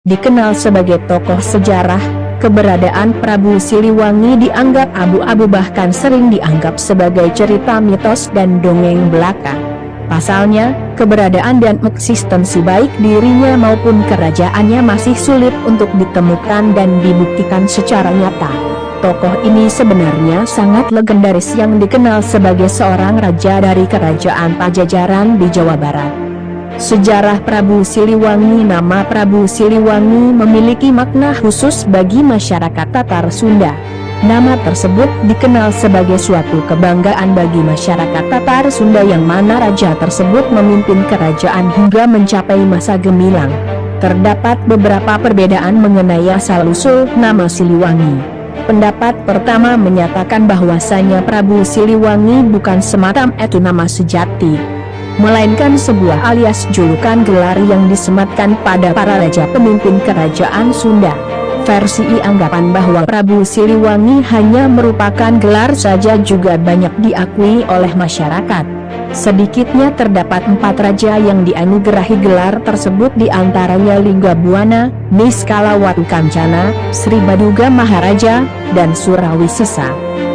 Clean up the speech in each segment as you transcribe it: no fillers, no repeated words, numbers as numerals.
Dikenal sebagai tokoh sejarah, keberadaan Prabu Siliwangi dianggap abu-abu, bahkan sering dianggap sebagai cerita mitos dan dongeng belaka. Pasalnya, keberadaan dan eksistensi baik dirinya maupun kerajaannya masih sulit untuk ditemukan dan dibuktikan secara nyata. Tokoh ini sebenarnya sangat legendaris yang dikenal sebagai seorang raja dari Kerajaan Pajajaran di Jawa Barat. Sejarah Prabu Siliwangi. Nama Prabu Siliwangi memiliki makna khusus bagi masyarakat Tatar Sunda. Nama tersebut dikenal sebagai suatu kebanggaan bagi masyarakat Tatar Sunda yang mana raja tersebut memimpin kerajaan hingga mencapai masa gemilang. Terdapat beberapa perbedaan mengenai asal-usul nama Siliwangi. Pendapat pertama menyatakan bahwasanya Prabu Siliwangi bukan semata-mata nama sejati, melainkan sebuah alias julukan gelar yang disematkan pada para raja pemimpin kerajaan Sunda. Versi anggapan bahwa Prabu Siliwangi hanya merupakan gelar saja juga banyak diakui oleh masyarakat. Sedikitnya terdapat 4 raja yang dianugerahi gelar tersebut, diantaranya Linggabuana, Niskalawatu Kancana, Sri Baduga Maharaja, dan Surawisesa.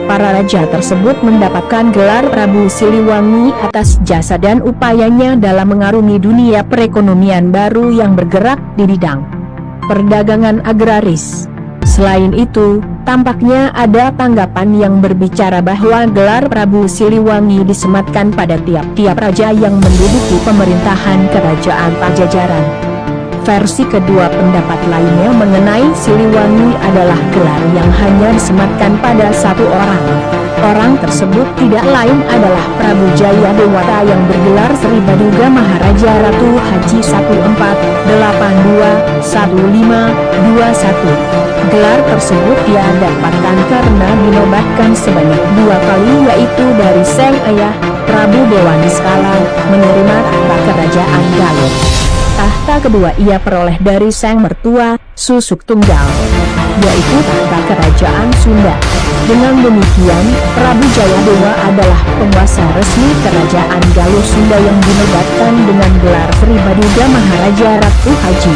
Para raja tersebut mendapatkan gelar Prabu Siliwangi atas jasa dan upayanya dalam mengarungi dunia perekonomian baru yang bergerak di bidang perdagangan agraris. Selain itu, tampaknya ada tanggapan yang berbicara bahwa gelar Prabu Siliwangi disematkan pada tiap-tiap raja yang menduduki pemerintahan Kerajaan Pajajaran. Versi kedua, pendapat lainnya mengenai Siliwangi adalah gelar yang hanya disematkan pada satu orang. Orang tersebut tidak lain adalah Prabu Jayadewata yang bergelar Sri Baduga Maharaja Ratu Haji 14821521. Gelar tersebut ia dapatkan karena dinobatkan sebanyak 2 kali, yaitu dari sang ayah, Prabu Dewa Niskala, menerima tahta kerajaan Galuh. Tahta kedua ia peroleh dari sang mertua, Susuk Tunggal, yaitu tahta kerajaan Sunda. Dengan demikian, Prabu Jayadewa adalah penguasa resmi kerajaan Galuh Sunda yang dinobatkan dengan gelar Sri Baduga Maharaja Ratu Haji.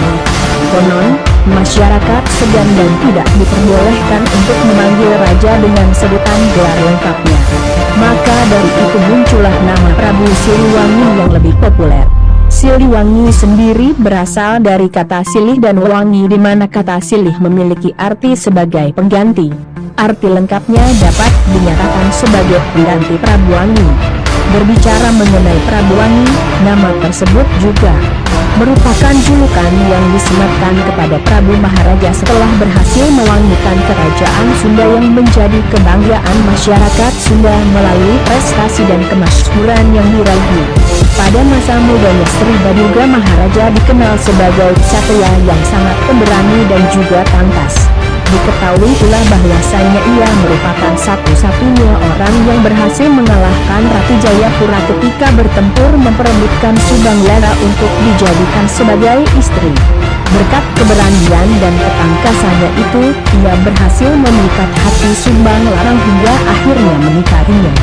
Konon, masyarakat segan dan tidak diperbolehkan untuk memanggil raja dengan sebutan gelar lengkapnya. Maka dari itu muncullah nama Prabu Siliwangi yang lebih populer. Siliwangi sendiri berasal dari kata silih dan wangi, di mana kata silih memiliki arti sebagai pengganti. Arti lengkapnya dapat dinyatakan sebagai pengganti Prabuwangi. Berbicara mengenai Prabuwangi, nama tersebut juga merupakan julukan yang disematkan kepada Prabu Maharaja setelah berhasil mewangikan kerajaan Sunda yang menjadi kebanggaan masyarakat Sunda melalui prestasi dan kemasyhuran yang diraih. Pada masa mudanya, Sri Baduga Maharaja dikenal sebagai ksatria yang sangat pemberani dan juga tangkas. Diketahui pula bahwasanya ia merupakan satu-satunya orang yang berhasil mengalahkan Ratu Jayapura ketika bertempur memperebutkan Subang Lara untuk dijadikan sebagai istri. Berkat keberanian dan ketangkasannya itu, ia berhasil memikat hati Subang Larang hingga akhirnya menikahinya.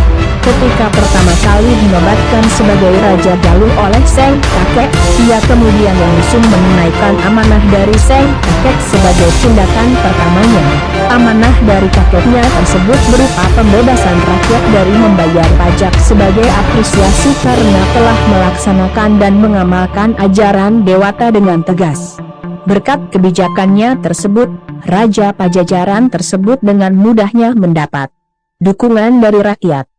Ketika pertama kali dinobatkan sebagai Raja Galuh oleh sang kakek, ia kemudian langsung menunaikan amanah dari sang kakek sebagai tindakan pertamanya. Amanah dari kakeknya tersebut berupa pembebasan rakyat dari membayar pajak sebagai apresiasi karena telah melaksanakan dan mengamalkan ajaran Dewata dengan tegas. Berkat kebijakannya tersebut, Raja Pajajaran tersebut dengan mudahnya mendapat dukungan dari rakyat.